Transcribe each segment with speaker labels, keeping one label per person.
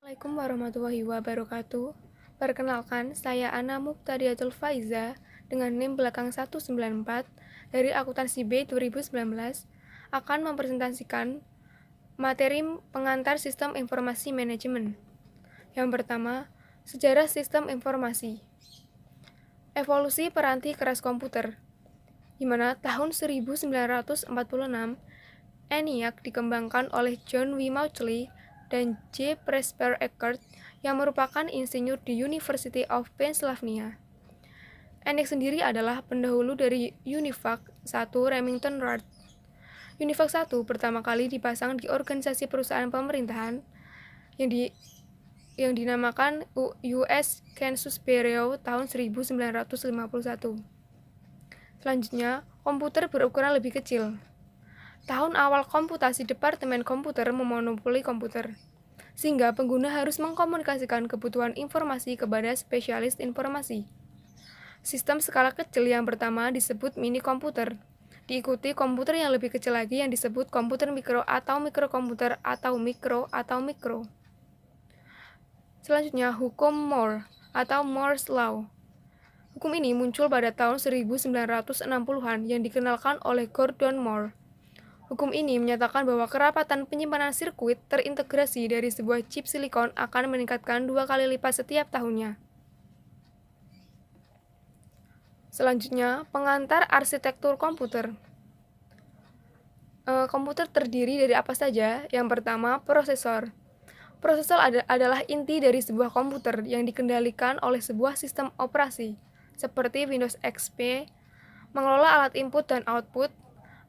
Speaker 1: Assalamualaikum warahmatullahi wabarakatuh. Perkenalkan, saya Ana Muqtadiatul Faiza dengan NIM belakang 194 dari Akuntansi B 2019 akan mempresentasikan materi pengantar Sistem Informasi Manajemen. Yang pertama, sejarah sistem informasi. Evolusi peranti keras komputer, di mana tahun 1946 ENIAC dikembangkan oleh John W. Mauchly dan J. Presper Eckert yang merupakan insinyur di University of Pennsylvania. ENIAC sendiri adalah pendahulu dari UNIVAC 1 Remington Rand. UNIVAC 1 pertama kali dipasang di organisasi perusahaan pemerintahan yang dinamakan US Census Bureau tahun 1951. Selanjutnya, komputer berukuran lebih kecil. Tahun awal komputasi Departemen Komputer memonopoli komputer, sehingga pengguna harus mengkomunikasikan kebutuhan informasi kepada spesialis informasi. Sistem skala kecil yang pertama disebut mini komputer, diikuti komputer yang lebih kecil lagi yang disebut komputer mikro atau mikrokomputer atau mikro. Selanjutnya, hukum Moore atau Moore's Law. Hukum ini muncul pada tahun 1960-an yang dikenalkan oleh Gordon Moore. Hukum ini menyatakan bahwa kerapatan penyimpanan sirkuit terintegrasi dari sebuah chip silikon akan meningkatkan 2 kali lipat setiap tahunnya. Selanjutnya, pengantar arsitektur komputer. Komputer terdiri dari apa saja? Yang pertama, prosesor. Prosesor adalah inti dari sebuah komputer yang dikendalikan oleh sebuah sistem operasi, seperti Windows XP, mengelola alat input dan output,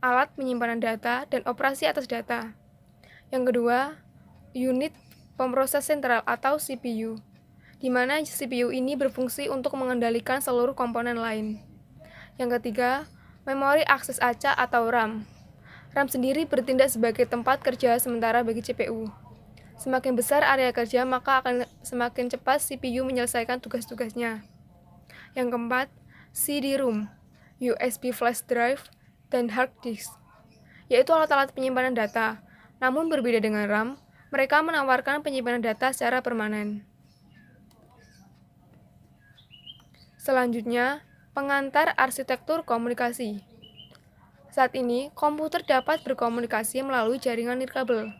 Speaker 1: alat penyimpanan data, dan operasi atas data. Yang kedua, unit pemroses sentral atau CPU, di mana CPU ini berfungsi untuk mengendalikan seluruh komponen lain. Yang ketiga, memori akses acak atau RAM. RAM sendiri bertindak sebagai tempat kerja sementara bagi CPU. Semakin besar area kerja, maka akan semakin cepat CPU menyelesaikan tugas-tugasnya. Yang keempat, CD-ROM, USB flash drive, dan hard disk, yaitu alat-alat penyimpanan data. Namun berbeda dengan RAM, mereka menawarkan penyimpanan data secara permanen. Selanjutnya, pengantar arsitektur komunikasi. Saat ini, komputer dapat berkomunikasi melalui jaringan nirkabel.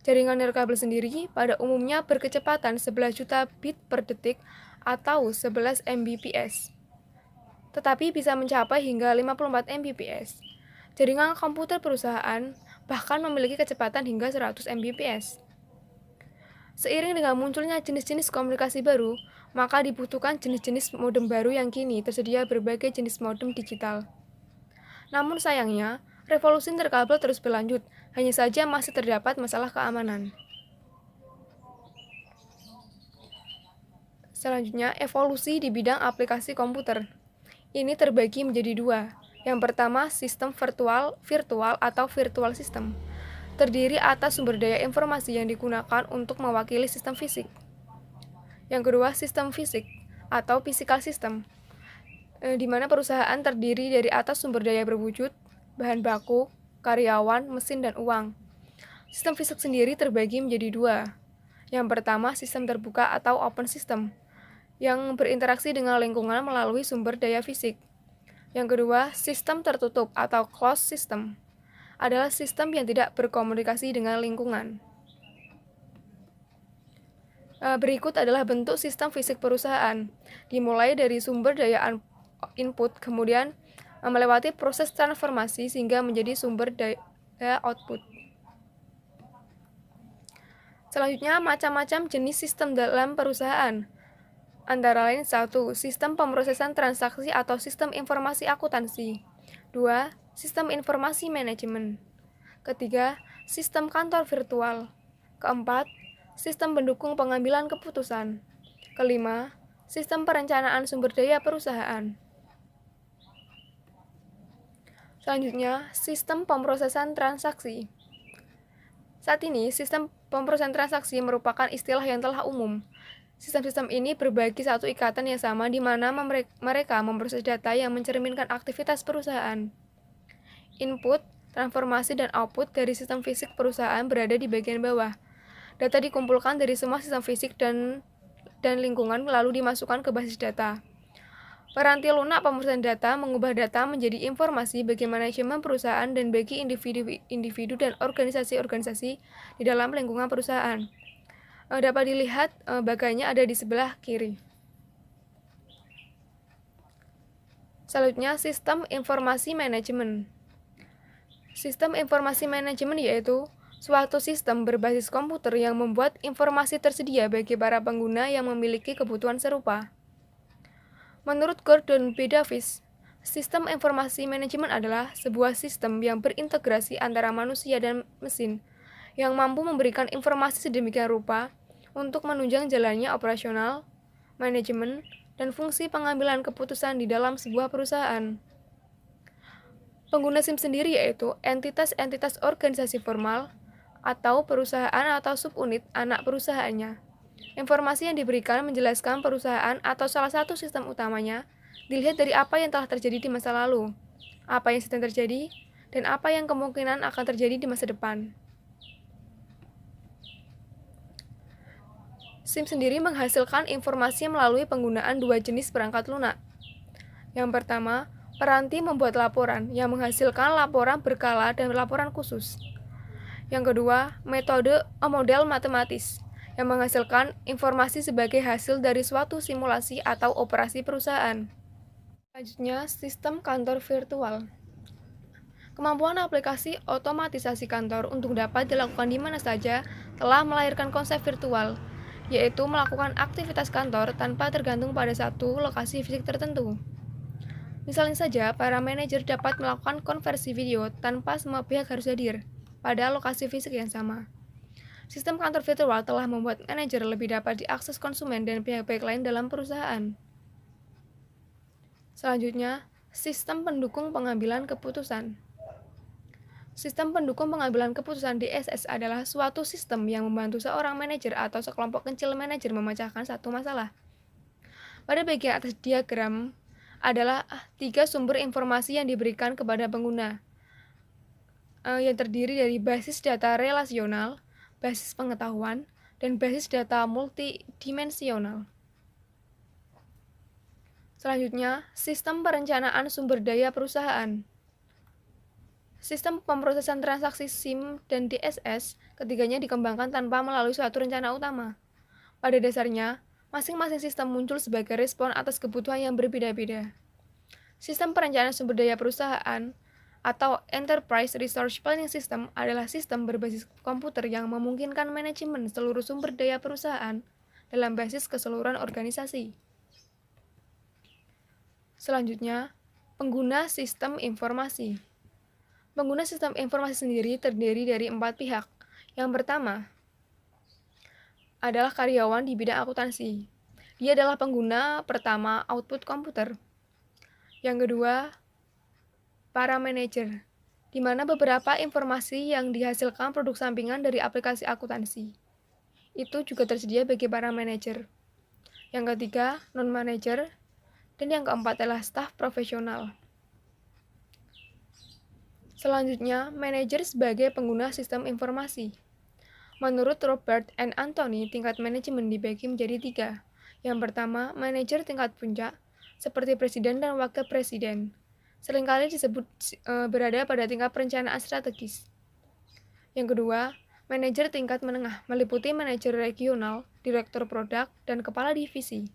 Speaker 1: Jaringan nirkabel sendiri pada umumnya berkecepatan 11 juta bit per detik atau 11 Mbps, tetapi bisa mencapai hingga 54 Mbps. Jaringan komputer perusahaan bahkan memiliki kecepatan hingga 100 Mbps. Seiring dengan munculnya jenis-jenis komunikasi baru, maka dibutuhkan jenis-jenis modem baru yang kini tersedia berbagai jenis modem digital. Namun sayangnya, revolusi nirkabel terus berlanjut, hanya saja masih terdapat masalah keamanan. Selanjutnya, evolusi di bidang aplikasi komputer. Ini terbagi menjadi dua. Yang pertama, sistem virtual atau virtual system, terdiri atas sumber daya informasi yang digunakan untuk mewakili sistem fisik. Yang kedua, sistem fisik atau physical system, di mana perusahaan terdiri dari atas sumber daya berwujud, bahan baku, karyawan, mesin, dan uang. Sistem fisik sendiri terbagi menjadi dua. Yang pertama, sistem terbuka atau open system, yang berinteraksi dengan lingkungan melalui sumber daya fisik. Yang kedua, sistem tertutup atau closed system, adalah sistem yang tidak berkomunikasi dengan lingkungan. Berikut adalah bentuk sistem fisik perusahaan, dimulai dari sumber daya input, kemudian melewati proses transformasi sehingga menjadi sumber daya output. Selanjutnya, macam-macam jenis sistem dalam perusahaan. Antara lain 1. Sistem pemrosesan transaksi atau sistem informasi akuntansi. 2. Sistem informasi manajemen. Ketiga, sistem kantor virtual. Keempat, sistem pendukung pengambilan keputusan. Kelima, sistem perencanaan sumber daya perusahaan. Selanjutnya, sistem pemrosesan transaksi. Saat ini, sistem pemrosesan transaksi merupakan istilah yang telah umum. Sistem-sistem ini berbagi satu ikatan yang sama di mana mereka memproses data yang mencerminkan aktivitas perusahaan. Input, transformasi, dan output dari sistem fisik perusahaan berada di bagian bawah. Data dikumpulkan dari semua sistem fisik dan lingkungan lalu dimasukkan ke basis data. Peranti lunak pemersatu data mengubah data menjadi informasi bagi manajemen perusahaan dan bagi individu dan organisasi-organisasi di dalam lingkungan perusahaan. Dapat dilihat bagainya ada di sebelah kiri. Selanjutnya, sistem informasi manajemen. Sistem informasi manajemen yaitu suatu sistem berbasis komputer yang membuat informasi tersedia bagi para pengguna yang memiliki kebutuhan serupa. Menurut Gordon B. Davis, sistem informasi manajemen adalah sebuah sistem yang berintegrasi antara manusia dan mesin, yang mampu memberikan informasi sedemikian rupa untuk menunjang jalannya operasional, manajemen, dan fungsi pengambilan keputusan di dalam sebuah perusahaan. Pengguna SIM sendiri yaitu entitas-entitas organisasi formal atau perusahaan atau subunit anak perusahaannya. Informasi yang diberikan menjelaskan perusahaan atau salah satu sistem utamanya dilihat dari apa yang telah terjadi di masa lalu, apa yang sedang terjadi, dan apa yang kemungkinan akan terjadi di masa depan. SIM sendiri menghasilkan informasi melalui penggunaan dua jenis perangkat lunak. Yang pertama, peranti membuat laporan yang menghasilkan laporan berkala dan laporan khusus. Yang kedua, model matematis yang menghasilkan informasi sebagai hasil dari suatu simulasi atau operasi perusahaan. Selanjutnya, sistem kantor virtual. Kemampuan aplikasi otomatisasi kantor untuk dapat dilakukan di mana saja telah melahirkan konsep virtual, yaitu melakukan aktivitas kantor tanpa tergantung pada satu lokasi fisik tertentu. Misalnya saja, para manajer dapat melakukan konversi video tanpa semua pihak harus hadir pada lokasi fisik yang sama. Sistem kantor virtual telah membuat manajer lebih dapat diakses konsumen dan pihak-pihak lain dalam perusahaan. Selanjutnya, sistem pendukung pengambilan keputusan. Sistem pendukung pengambilan keputusan DSS adalah suatu sistem yang membantu seorang manajer atau sekelompok kecil manajer memecahkan satu masalah. Pada bagian atas diagram adalah 3 sumber informasi yang diberikan kepada pengguna, yang terdiri dari basis data relasional, basis pengetahuan, dan basis data multidimensional. Selanjutnya, sistem perencanaan sumber daya perusahaan. Sistem pemrosesan transaksi SIM dan DSS, ketiganya dikembangkan tanpa melalui suatu rencana utama. Pada dasarnya, masing-masing sistem muncul sebagai respon atas kebutuhan yang berbeda-beda. Sistem perencanaan sumber daya perusahaan atau Enterprise Resource Planning System adalah sistem berbasis komputer yang memungkinkan manajemen seluruh sumber daya perusahaan dalam basis keseluruhan organisasi. Selanjutnya, pengguna sistem informasi. Pengguna sistem informasi sendiri terdiri dari 4 pihak. Yang pertama adalah karyawan di bidang akuntansi. Dia adalah pengguna pertama output komputer. Yang kedua, para manajer, di mana beberapa informasi yang dihasilkan produk sampingan dari aplikasi akuntansi. Itu juga tersedia bagi para manajer. Yang ketiga, non-manajer. Dan yang keempat adalah staf profesional. Selanjutnya, manajer sebagai pengguna sistem informasi. Menurut Robert and Anthony, tingkat manajemen dibagi menjadi 3. Yang pertama, manajer tingkat puncak, seperti presiden dan wakil presiden. Seringkali disebut berada pada tingkat perencanaan strategis. Yang kedua, manajer tingkat menengah, meliputi manajer regional, direktur produk, dan kepala divisi.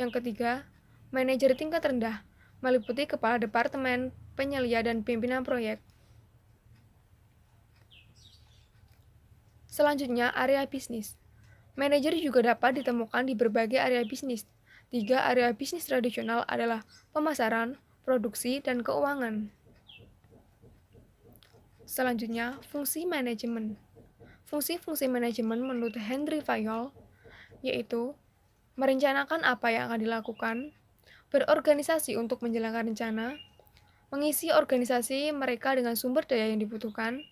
Speaker 1: Yang ketiga, manajer tingkat rendah, meliputi kepala departemen, penyelia, dan pimpinan proyek. Selanjutnya, area bisnis. Manajer juga dapat ditemukan di berbagai area bisnis. 3 area bisnis tradisional adalah pemasaran, produksi, dan keuangan. Selanjutnya, fungsi manajemen. Fungsi-fungsi manajemen menurut Henry Fayol yaitu merencanakan apa yang akan dilakukan, berorganisasi untuk menjalankan rencana, mengisi organisasi mereka dengan sumber daya yang dibutuhkan,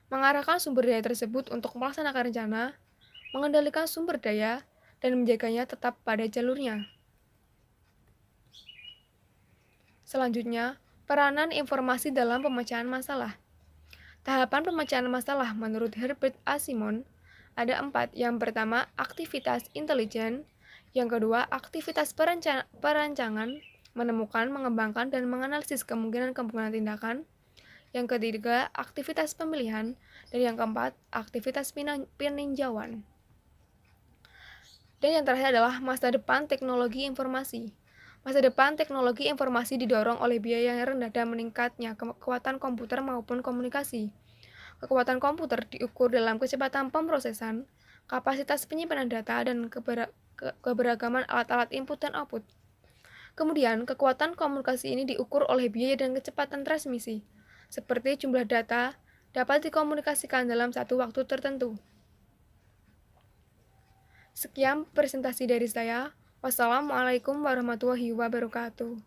Speaker 1: mengarahkan sumber daya tersebut untuk melaksanakan rencana, mengendalikan sumber daya, dan menjaganya tetap pada jalurnya. Selanjutnya, peranan informasi dalam pemecahan masalah. Tahapan pemecahan masalah menurut Herbert A. Simon Ada 4. Yang pertama, aktivitas intelijen. Yang kedua, aktivitas perancangan, menemukan, mengembangkan, dan menganalisis kemungkinan-kemungkinan tindakan. Yang ketiga, aktivitas pemilihan. Dan yang keempat, aktivitas peninjauan. Dan yang terakhir adalah masa depan teknologi informasi. Masa depan teknologi informasi didorong oleh biaya yang rendah dan meningkatnya kekuatan komputer maupun komunikasi. Kekuatan komputer diukur dalam kecepatan pemrosesan, kapasitas penyimpanan data, dan keberagaman alat-alat input dan output. Kemudian, kekuatan komunikasi ini diukur oleh biaya dan kecepatan transmisi, seperti jumlah data dapat dikomunikasikan dalam satu waktu tertentu. Sekian presentasi dari saya. Wassalamualaikum warahmatullahi wabarakatuh.